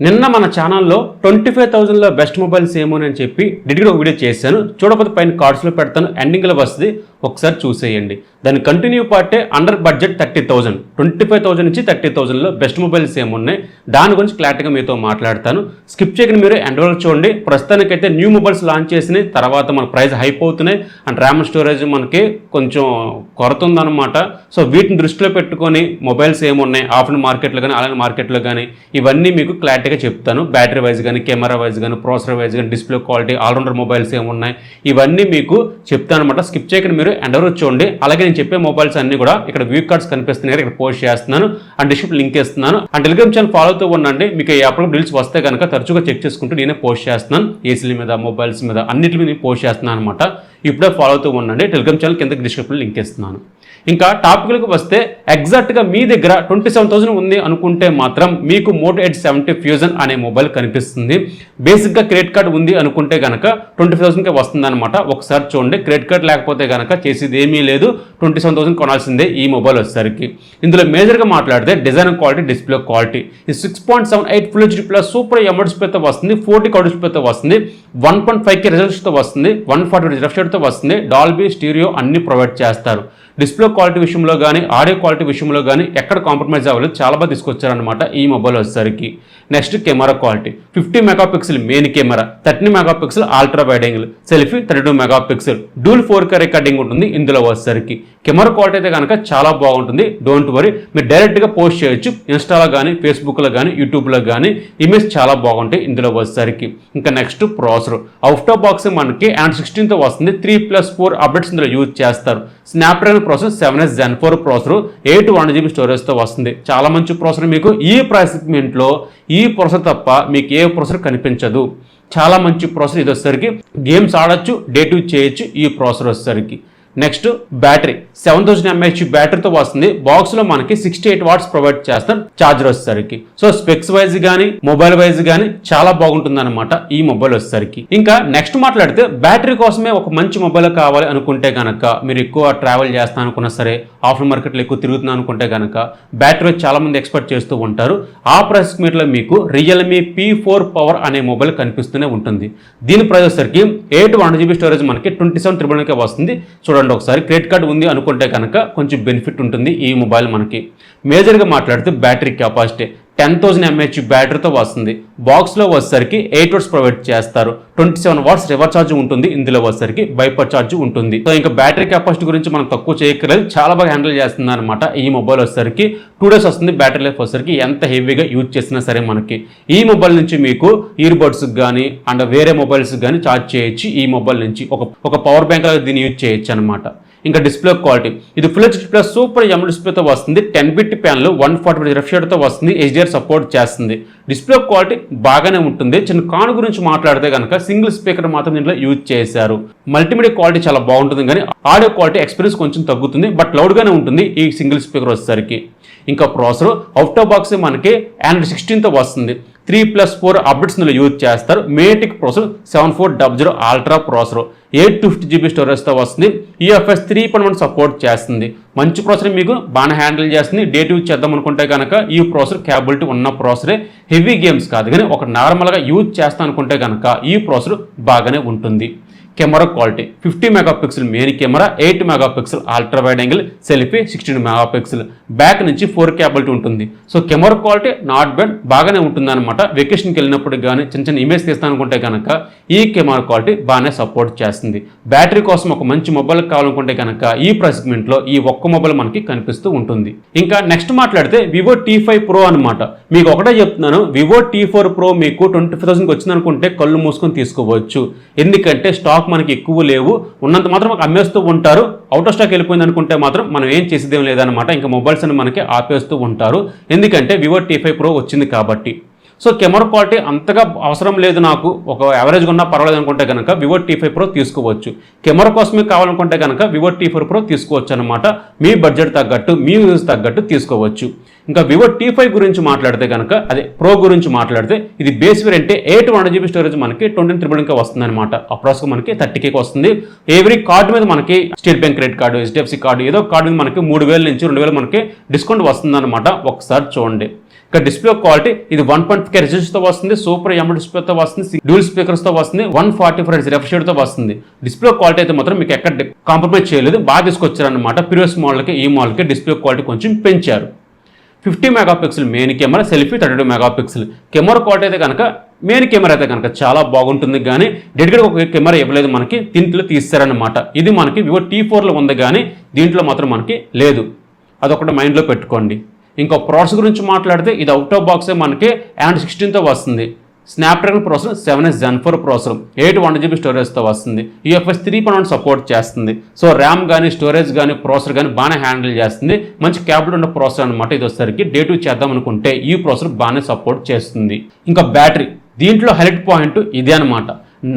నిన్న మన ఛానల్లో 25,000లో బెస్ట్ మొబైల్స్ ఏమో అని చెప్పి డీటెయిల్గా వీడియో చేశాను. చూడకపోతే పైన కార్డ్స్లో పెడతాను, ఎండింగ్లో వస్తుంది, ఒకసారి చూసేయండి. దాని కంటిన్యూ పార్టే అండర్ బడ్జెట్ 30,000, 25,000 నుంచి 30,000లో బెస్ట్ మొబైల్స్ ఏమున్నాయి దాని గురించి క్లారిటీగా మీతో మాట్లాడతాను. స్కిప్ చేయకుండా మీరు ఎండ్ వరకు చూడండి. ప్రస్తుతానికైతే న్యూ మొబైల్స్ లాంచ్ చేసినాయి, తర్వాత మన ప్రైస్ హైప్ అవుతున్నాయి అండ్ ర్యామ్ స్టోరేజ్ మనకి కొంచెం కొరత ఉందన్నమాట. సో వీటిని దృష్టిలో పెట్టుకొని మొబైల్స్ ఏమున్నాయి ఆఫ్లైన్ మార్కెట్లో కానీ ఆన్లైన్ మార్కెట్లో కానీ ఇవన్నీ మీకు క్లారిటీగా చెప్తాను. బ్యాటరీ వైజ్ కానీ, కెమెరా వైజ్ కానీ, ప్రాసెసర్ వైజ్ కానీ, డిస్ప్లే క్వాలిటీ, ఆల్రౌండర్ మొబైల్స్ ఏమున్నాయి ఇవన్నీ మీకు చెప్తాను అనమాట. స్కిప్ చేయకుండా మీరు ఎండ్ వరకు చూడండి. అలాగే నేను చెప్పే మొబైల్స్ అన్ని కూడా ఇక్కడ వ్యూ కార్డ్స్ కనిపిస్తున్నాయి, ఇక్కడ పోస్ట్ చేస్తున్నాను అండ్ డిస్క్రిప్షన్ లింక్ ఇస్తున్నాను. అండ్ టెలిగ్రామ్ ఛానల్ ఫాలో అవుతూ ఉండండి. మీకు ఈ యాప్లో డీల్స్ వస్తే కనుక తరచుగా చెక్ చేసుకుంటూ నేనే పోస్ట్ చేస్తున్నాను. ఏసీల మీద, మొబైల్స్ మీద అన్నిటి మీద పోస్ట్ చేస్తున్నాను అనమాట. ఇప్పుడే ఫాలో అవుతూ ఉండండి. టెలిగ్రామ్ ఛానల్ కింద డిస్క్రిప్షన్ లింక్ ఇస్తున్నాను. ఇంకా టాపిక్లకు వస్తే ఎగ్జాక్ట్గా మీ దగ్గర 27,000 ఉంది అనుకుంటే మాత్రం మీకు Moto Edge 70 Fusion అనే మొబైల్ కనిపిస్తుంది. బేసిక్గా క్రెడిట్ కార్డ్ ఉంది అనుకుంటే కనుక 25,000కే వస్తుంది అనమాట. ఒకసారి చూడండి. క్రెడిట్ కార్డ్ లేకపోతే కనుక చేసేది ఏమీ లేదు, 27,000 కొనాల్సిందే ఈ మొబైల్ వచ్చేసరికి. ఇందులో మేజర్గా మాట్లాడితే డిజైన్ క్వాలిటీ, డిస్ప్లే క్వాలిటీ, ఈ 6.78 Full HD Plus super AMOLED డిస్ప్లేతో వస్తుంది, 40 కౌడ్ డిస్ప్లేతో వస్తుంది, 1.5K రిజల్యూషన్తో వస్తుంది, 140 రిఫ్రెష్ రేట్తో వస్తుంది, డాల్బీ స్టీరియో అన్ని ప్రొవైడ్ చేస్తారు. డిస్ప్లే క్వాలిటీ విషయంలో కానీ, ఆడియో క్వాలిటీ విషయంలో కానీ ఎక్కడ కాంప్రమైజ్ అవ్వలేదు, చాలా బాగా తీసుకొచ్చారనమాట ఈ మొబైల్ వచ్చేసరికి. Next camera quality, 50 megapixel main camera, 30 megapixel ultra wide angle, selfie 32 megapixel, డూల్ 4K recording ఉంటుంది ఇందులో వచ్చేసరికి. కెమెరా క్వాలిటీ అయితే కనుక చాలా బాగుంటుంది, డోంట్ వరీ. మీరు డైరెక్ట్గా పోస్ట్ చేయొచ్చు ఇన్స్టాలో కానీ, ఫేస్బుక్లో కానీ, యూట్యూబ్లో కానీ. ఇమేజ్ చాలా బాగుంటాయి ఇందులో వచ్చేసరికి. ఇంకా next processor, out of box మనకి Android 16తో వస్తుంది, 3+4 అప్డేట్స్ ఇందులో యూజ్ చేస్తారు. Snapdragon processor 7S Gen 4 processor, 8/1GB స్టోరేజ్తో వస్తుంది. చాలా మంచి ప్రాసెసర్. మీకు ఈ ప్రైస్ సెగ్మెంట్లో ఈ ప్రాసెసర్ తప్ప మీకు ఏ ప్రాసెసర్ కనిపించదు. చాలా మంచి ప్రాసెసర్ ఇది వచ్చేసరికి. గేమ్స్ ఆడొచ్చు, డే టు చేయొచ్చు ఈ ప్రాసెసర్ వచ్చేసరికి. నెక్స్ట్ బ్యాటరీ 7000 mAh బ్యాటరీతో వస్తుంది. బాక్స్లో మనకి 68 వాట్స్ ప్రొవైడ్ చేస్తారు ఛార్జర్ వచ్చేసరికి. సో స్పెక్స్ వైజ్ కానీ, మొబైల్ వైజ్ కానీ చాలా బాగుంటుంది అనమాట ఈ మొబైల్ వచ్చేసరికి. ఇంకా నెక్స్ట్ మాట్లాడితే బ్యాటరీ కోసమే ఒక మంచి మొబైల్ కావాలి అనుకుంటే కనుక, మీరు ఎక్కువ ట్రావెల్ చేస్తాను అనుకున్నా సరే, ఆఫ్లైన్ మార్కెట్లో ఎక్కువ తిరుగుతున్నాను అనుకుంటే కనుక బ్యాటరీ చాలా మంది ఎక్స్పెక్ట్ చేస్తూ ఉంటారు. ఆ ప్రైస్ మీట్లో మీకు రియల్మీ P4 పవర్ అనే మొబైల్ కనిపిస్తూనే ఉంటుంది. దీని ప్రైస్ వచ్చేసరికి 8/1GB స్టోరేజ్ మనకి 27,999కే వస్తుంది. చూడండి ఒకసారి. క్రెడిట్ కార్డ్ ఉంది అనుకుంటే కనుక కొంచెం బెనిఫిట్ ఉంటుంది ఈ మొబైల్ మనకి. మేజర్గా మాట్లాడితే బ్యాటరీ కెపాసిటీ 10,000 mAh బ్యాటరీతో వస్తుంది. బాక్స్లో వచ్చేసరికి 8 వాట్స్ ప్రొవైడ్ చేస్తారు, 27 వాట్స్ రివర్స్ ఛార్జ్ ఉంటుంది ఇందులో వచ్చేసరికి, బైపర్ ఛార్జ్ ఉంటుంది. సో ఇంకా బ్యాటరీ కెపాసిటీ గురించి మనం తక్కువ చేయక్కర్లేదు, చాలా బాగా హ్యాండిల్ చేస్తుంది అనమాట ఈ మొబైల్ వచ్చేసరికి. 2 days వస్తుంది బ్యాటరీ లైఫ్ వచ్చేసరికి, ఎంత హెవీగా యూజ్ చేసినా సరే మనకి. ఈ మొబైల్ నుంచి మీకు ఇయర్ బడ్స్కి కానీ అండ్ వేరే మొబైల్స్ కానీ ఛార్జ్ చేయొచ్చు. ఈ మొబైల్ నుంచి ఒక పవర్ బ్యాంక్ లాగా దీన్ని యూజ్ చేయొచ్చు అనమాట. ఇంకా డిస్ప్లే క్వాలిటీ, ఇది Full HD Plus super AMOLED డిస్ప్లేతో వస్తుంది, 10-bit ప్యాన్లు, 140 రిఫ్రెష్ రేట్తో వస్తుంది, HDR సపోర్ట్ చేస్తుంది. డిస్ప్లే క్వాలిటీ బాగానే ఉంటుంది. చిన్న కాను గురించి మాట్లాడితే కనుక సింగిల్ స్పీకర్ మాత్రం దీంట్లో యూజ్ చేశారు. మల్టీమీడియా క్వాలిటీ చాలా బాగుంటుంది, కానీ ఆడియో క్వాలిటీ ఎక్స్పీరియన్స్ కొంచెం తగ్గుతుంది, బట్ లౌడ్గానే ఉంటుంది ఈ సింగిల్ స్పీకర్ వచ్చేసరికి. ఇంకా ప్రాసెసర్ అవుట్ ఆఫ్ బాక్స్ మనకి Android 16తో వస్తుంది, 3+4 అప్డేట్స్ ఇందులో యూజ్ చేస్తారు. మేటిక్ ప్రాసెసర్ 7400 అల్ట్రా ప్రాసెసర్, 850GB స్టోరేజ్తో వస్తుంది, UFS 3.1 సపోర్ట్ చేస్తుంది. మంచి ప్రాసెసర్ మీకు బాగా హ్యాండిల్ చేస్తుంది. డే యూజ్ చేద్దాం అనుకుంటే కనుక ఈ ప్రాసెసర్ క్యాపబిలిటీ ఉన్న ప్రాసెసరే. హెవీ గేమ్స్ కాదు కానీ ఒక నార్మల్గా యూజ్ చేస్తాను అనుకుంటే కనుక ఈ ప్రాసెసర్ బాగానే ఉంటుంది. Camera quality 50 megapixel main camera, 8 megapixel ultra wide angle, selfie 16 megapixel, back నుంచి 4K కేబిలిటీ ఉంటుంది. So camera quality not bad, బాగానే ఉంటుంది అనమాట. వెకేషన్కి వెళ్ళినప్పుడు కానీ చిన్న ఇమేజ్ తీస్తాను అనుకుంటే కనుక ఈ కెమెరా క్వాలిటీ బాగానే సపోర్ట్ చేస్తుంది. బ్యాటరీ కోసం ఒక మంచి మొబైల్ కావాలనుకుంటే కనుక ఈ ప్రైస్ సెగ్మెంట్లో ఈ ఒక్క మొబైల్ మనకి కనిపిస్తూ ఉంటుంది. ఇంకా నెక్స్ట్ మాట్లాడితే Vivo T5 Pro అనమాట. మీకు ఒకటే చెప్తున్నాను, Vivo T4 Pro మీకు 25,000కి వచ్చింది అనుకుంటే కళ్ళు మూసుకొని తీసుకోవచ్చు. ఎందుకంటే స్టాక్ మనకి ఎక్కువ లేవు, ఉన్నంత మాత్రం అమ్మేస్తూ ఉంటారు. అవుట్ ఆఫ్ స్టాక్ వెళ్ళిపోయింది అనుకుంటే మాత్రం మనం ఏం చేసేదేం లేదనమాట. ఇంకా మొబైల్స్ అని మనకి ఆపేస్తూ ఉంటారు, ఎందుకంటే Vivo T5 Pro వచ్చింది కాబట్టి. సో కెమెరా క్వాలిటీ అంతగా అవసరం లేదు నాకు, ఒక యావరేజ్గా ఉన్నా పర్వాలేదు అనుకుంటే కనుక Vivo T5 Pro తీసుకోవచ్చు. కెమెరా కోసమే కావాలనుకుంటే కనుక Vivo T4 Pro తీసుకోవచ్చు అనమాట. మీ బడ్జెట్ తగ్గట్టు, మీ యూజ్ తగ్గట్టు తీసుకోవచ్చు. ఇంకా Vivo T5 గురించి మాట్లాడితే కనుక, అదే Pro గురించి మాట్లాడితే, ఇది బేస్ వేరియంట్ 8/1GB స్టోరేజ్ మనకి 20,999కే వస్తుంది అనమాట. అప్రాక్స్గా మనకి 30Kకి వస్తుంది. ఎవ్రీ కార్డు మీద మనకి state bank credit card, HDFC card, ఏదో కార్డు మీద మనకి 3,000 నుంచి 2,000 మనకి డిస్కౌంట్ వస్తుంది అనమాట. ఒకసారి చూడండి. ఇక డిస్ప్లే క్వాలిటీ ఇది 1.5K రెజల్యూషన్తో వస్తుంది, సూపర్ AMOLED డిస్ప్లేతో వస్తుంది, డ్యూల్ స్పీకర్స్తో వస్తుంది, 144 Hz రిఫ్రెష్ రేట్తో వస్తుంది. డిస్ప్లే క్వాలిటీ అయితే మాత్రం మీకు ఎక్కడ కాంప్రమైజ్ చేయలేదు, బాగా తీసుకొచ్చారనమాట. ప్రీవియస్ మోడల్కి ఈ మోడల్కి డిస్ప్లే క్వాలిటీ కొంచెం పెంచారు. 50 megapixel main camera, selfie 32 megapixel. Camera quality అయితే కనుక మెయిన్ కెమెరా అయితే కనుక చాలా బాగుంటుంది, కానీ డెడికేట్ ఒక కెమెరా ఇవ్వలేదు మనకి, దీంట్లో తీస్తారనమాట. ఇది మనకి వివో T4లో ఉంది, కానీ దీంట్లో మాత్రం మనకి లేదు, అదొకటి మైండ్లో పెట్టుకోండి. ఇంకా ప్రాసెస్ గురించి మాట్లాడితే ఇది అవుట్ ఆఫ్ బాక్సే మనకి Android 16తో వస్తుంది. Snapdragon processor 7S Gen 4 processor, 8 స్టోరేజ్తో వస్తుంది. UFS 3.1 సపోర్ట్ చేస్తుంది. సో ర్యామ్ కానీ స్టోరేజ్ కానీ ప్రాసెసర్ కానీ బాగానే హ్యాండిల్ చేస్తుంది. మంచి క్యాబిల్ ఉన్న ప్రాసెసర్ అనమాట. ఇది వచ్చేసరికి డే 2 చేద్దాం అనుకుంటే ఈ ప్రాసెసర్ బాగానే సపోర్ట్ చేస్తుంది. ఇంకా బ్యాటరీ, దీంట్లో హైలైట్ పాయింట్ ఇదే అనమాట.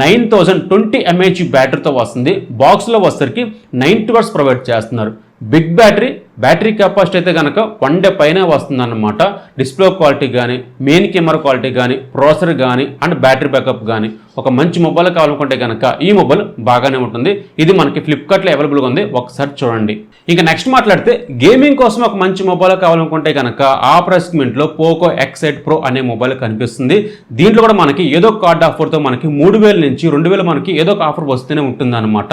9020 mAh బ్యాటరీతో వస్తుంది. బాక్స్లో వచ్చేసరికి 90 వాట్స్ ప్రొవైడ్ చేస్తున్నారు. బిగ్ బ్యాటరీ కెపాసిటీ అయితే కనుక 1 డే పైనే వస్తుందన్నమాట. డిస్ప్లే క్వాలిటీ కానీ, మెయిన్ కెమెరా క్వాలిటీ కానీ, ప్రాసెసర్ కానీ అండ్ బ్యాటరీ బ్యాకప్ కానీ ఒక మంచి మొబైల్ కావాలనుకుంటే కనుక ఈ మొబైల్ బాగానే ఉంటుంది. ఇది మనకి ఫ్లిప్కార్ట్లో అవైలబుల్గా ఉంది, ఒకసారి చూడండి. ఇంకా నెక్స్ట్ మాట్లాడితే గేమింగ్ కోసం ఒక మంచి మొబైల్ కావాలనుకుంటే కనుక ఆ ప్రైస్ సెగ్మెంట్లో పోకో X8 Pro అనే మొబైల్ కనిపిస్తుంది. దీంట్లో కూడా మనకి ఏదో కార్డ్ ఆఫర్తో మనకి 3000 నుంచి 2000 మనకి ఏదో ఒక ఆఫర్ వస్తూనే ఉంటుంది అనమాట.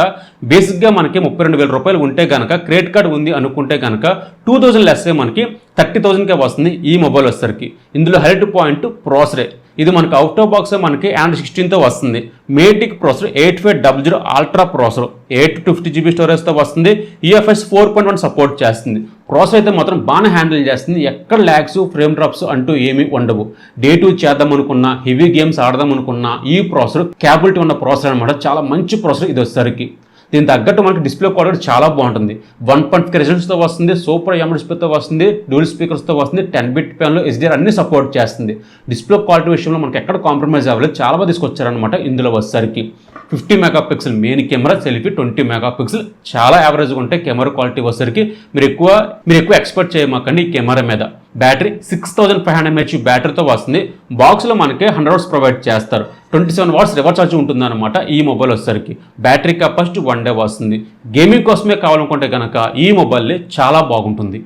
బేసిక్గా మనకి 32,000 రూపాయలు ఉంటే కనుక క్రెడిట్ కార్డ్ ఉంది అనుకుంటే కనుక 2000 లెస్ మనకి 30,000కే వస్తుంది ఈ మొబైల్ వచ్చేసరికి. ఇందులో హైలైట్ పాయింట్ ప్రాసెసరే. ఇది మనకి అవుట్ ఆఫ్ బాక్స్ మనకి Android 16తో వస్తుంది. మేటిక్ ప్రాసెసర్ 8500 అల్ట్రా ప్రాసెసర్, 850GB స్టోరేజ్తో వస్తుంది. UFS 4.1 సపోర్ట్ చేస్తుంది. ప్రాసెసర్ అయితే మాత్రం బాగానే హ్యాండిల్ చేస్తుంది. ఎక్కడ ల్యాగ్స్ ఫ్రేమ్ డ్రాప్స్ అంటూ ఏమీ ఉండవు. డే 2 చేద్దాం అనుకున్నా, హెవీ గేమ్స్ ఆడదాం అనుకున్నా ఈ ప్రాసెసర్ క్యాపబిలిటీ ఉన్న ప్రాసెసర్ అనమాట. చాలా మంచి ప్రాసెసర్ ఇది వచ్చేసరికి. దీని తగ్గట్టు మనకి డిస్ప్లే క్వాలిటీ చాలా బాగుంటుంది. 1.5K రెజల్యూషన్తో వస్తుంది, సూపర్ AMOLED డిస్ప్లేతో వస్తుంది, డ్యూల్ స్పీకర్స్తో వస్తుంది, 10-bit ప్యాన్లో HDR అన్ని సపోర్ట్ చేస్తుంది. డిస్ప్లే క్వాలిటీ విషయంలో మనకి ఎక్కడ కాంప్రమైజ్ అవ్వలేదు, చాలా బాగా తీసుకొచ్చారనమాట. ఇందులో వచ్చేసరికి 50 megapixel main camera, selfie 20 megapixel, చాలా యావరేజ్గా ఉంటాయి కెమెరా క్వాలిటీ వచ్చేసరికి. మీరు ఎక్కువ ఎక్స్పెక్ట్ చేయమాకండి ఈ కెమెరా మీద. బ్యాటరీ 6500 mAh బ్యాటరీతో వస్తుంది. బాక్స్లో మనకి 100 వాట్స్ ప్రొవైడ్ చేస్తారు. 27 వాట్స్ రివర్స్ ఛార్జ్ ఉంటుందన్నమాట ఈ మొబైల్ వచ్చేసరికి. బ్యాటరీ కెపాసిటీ 1 డే వస్తుంది. గేమింగ్ కోసమే కావాలనుకుంటే కనుక ఈ మొబైల్ చాలా బాగుంటుంది.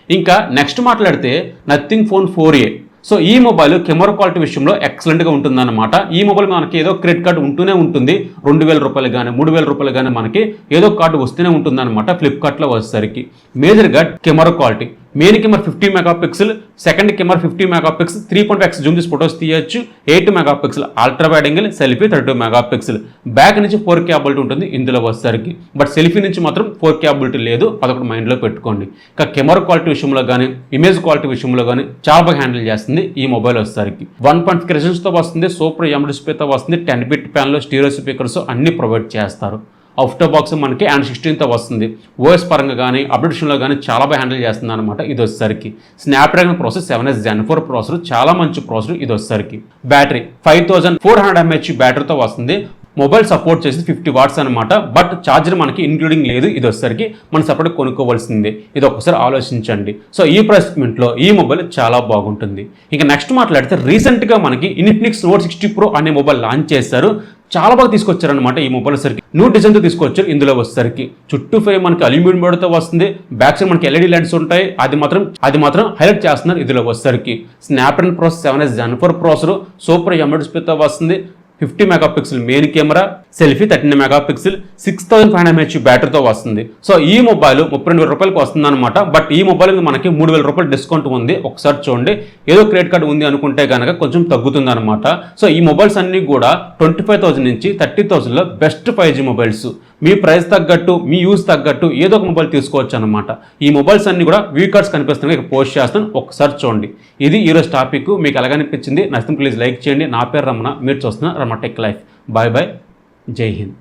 ఇంకా నెక్స్ట్ మాట్లాడితే నథింగ్ ఫోన్ 4a. సో ఈ మొబైల్ కెమెరా క్వాలిటీ విషయంలో ఎక్సలెంట్గా ఉంటుందన్నమాట. ఈ మొబైల్ మనకి ఏదో క్రెడిట్ కార్డు ఉంటూనే ఉంటుంది. 2000 రూపాయలు కానీ 3000 రూపాయలు కానీ మనకి ఏదో కార్డు వస్తూనే ఉంటుందన్నమాట ఫ్లిప్కార్ట్లో వచ్చేసరికి. మేజర్గా camera quality, main camera 50 megapixel, second camera 50 megapixel, 3.x Zoom చేసి ఫొటోస్ తీయచ్చు, 8 megapixel ultra wide angle, selfie 32 megapixel. Back నుంచి 4K కేబిలిటీ ఉంటుంది ఇందులో వచ్చేసరికి. బట్ సెల్ఫీ నుంచి మాత్రం 4K కేబిలిటీ లేదు, అదొకటి మైండ్లో పెట్టుకోండి. ఇంకా కెమెరా క్వాలిటీ విషయంలో కానీ, ఇమేజ్ క్వాలిటీ విషయంలో కానీ చాలా బాగా హ్యాండిల్ చేస్తుంది ఈ మొబైల్ వచ్చేసరికి. 1.5K రెజల్యూషన్తో వస్తుంది, సూపర్ AMOLED డిస్ప్లేతో వస్తుంది, 10-bit ప్యాన్లో స్టీరియో స్పీకర్స్ అన్ని ప్రొవైడ్ చేస్తారు. అవుట్ ఆఫ్ బాక్స్ మనకి Android 16తో వస్తుంది. ఓఎస్ పరంగా కానీ అప్డేషన్లో కానీ చాలా బాగా హ్యాండిల్ చేస్తుంది అనమాట. ఇది వచ్చేసరికి Snapdragon processor 7S Gen 4 processor, చాలా మంచి ప్రాసెసర్ ఇది వచ్చేసరికి. బ్యాటరీ 5400 mAh బ్యాటరీతో వస్తుంది. మొబైల్ సపోర్ట్ చేసి 50 వాట్స్ అనమాట. బట్ ఛార్జర్ మనకి ఇంక్లూడింగ్ లేదు, ఇది వచ్చేసరికి మనం సపరేట్ కొనుక్కోవాల్సిందే. ఇది ఒకసారి ఆలోచించండి. సో ఈ ప్రైస్ సెగ్మెంట్లో ఈ మొబైల్ చాలా బాగుంటుంది. ఇంకా నెక్స్ట్ మాట్లాడితే రీసెంట్గా మనకి ఇన్ఫినిక్స్ Note 60 Pro అనే మొబైల్ లాంచ్ చేశారు. చాలా బాగా తీసుకొచ్చారనమాట ఈ మొబైల్ వచ్చేసరికి. న్యూ డిజైన్తో తీసుకొచ్చారు. ఇందులో వచ్చేసరికి చుట్టూ ఫ్రేమ్ మనకి అల్యూమినియం బోర్డుతో వస్తుంది. బ్యాక్ సైడ్ మనకి LED లైట్స్ ఉంటాయి. అది మాత్రం హైలైట్ చేస్తున్నారు ఇందులో వచ్చేసరికి. Snapdragon processor 7S Gen 4 processor, super AMOLED డిస్ప్లేతో వస్తుంది. 50 megapixel main camera, selfie 13 megapixel, 6500 mAh బ్యాటరీతో వస్తుంది. సో ఈ మొబైల్ 32,000 రూపాయలకి వస్తుంది అనమాట. బట్ ఈ మొబైల్ మనకి 3,000 రూపాయలు డిస్కౌంట్ ఉంది. ఒకసారి చూడండి, ఏదో క్రెడిట్ కార్డు ఉంది అనుకుంటే కనుక కొంచెం తగ్గుతుంది అనమాట. సో ఈ మొబైల్స్ అన్ని కూడా 25,000 నుంచి 30,000లో బెస్ట్ 5G మొబైల్స్. మీ ప్రైస్ తగ్గట్టు, మీ యూజ్ తగ్గట్టు ఏదో ఒక మొబైల్ తీసుకోవచ్చు అనమాట. ఈ మొబైల్స్ అన్ని కూడా వ్యూ కార్డ్స్ కనిపిస్తున్నాయి, ఇక పోస్ట్ చేస్తాను, ఒకసారి చూడండి. ఇది ఈరోజు టాపిక్. మీకు ఎలాగనిపించింది నచ్చితే ప్లీజ్ లైక్ చేయండి. నా పేరు రమణ, మీరు చూస్తున్న Ramana tech life. Bye bye, Jai Hind.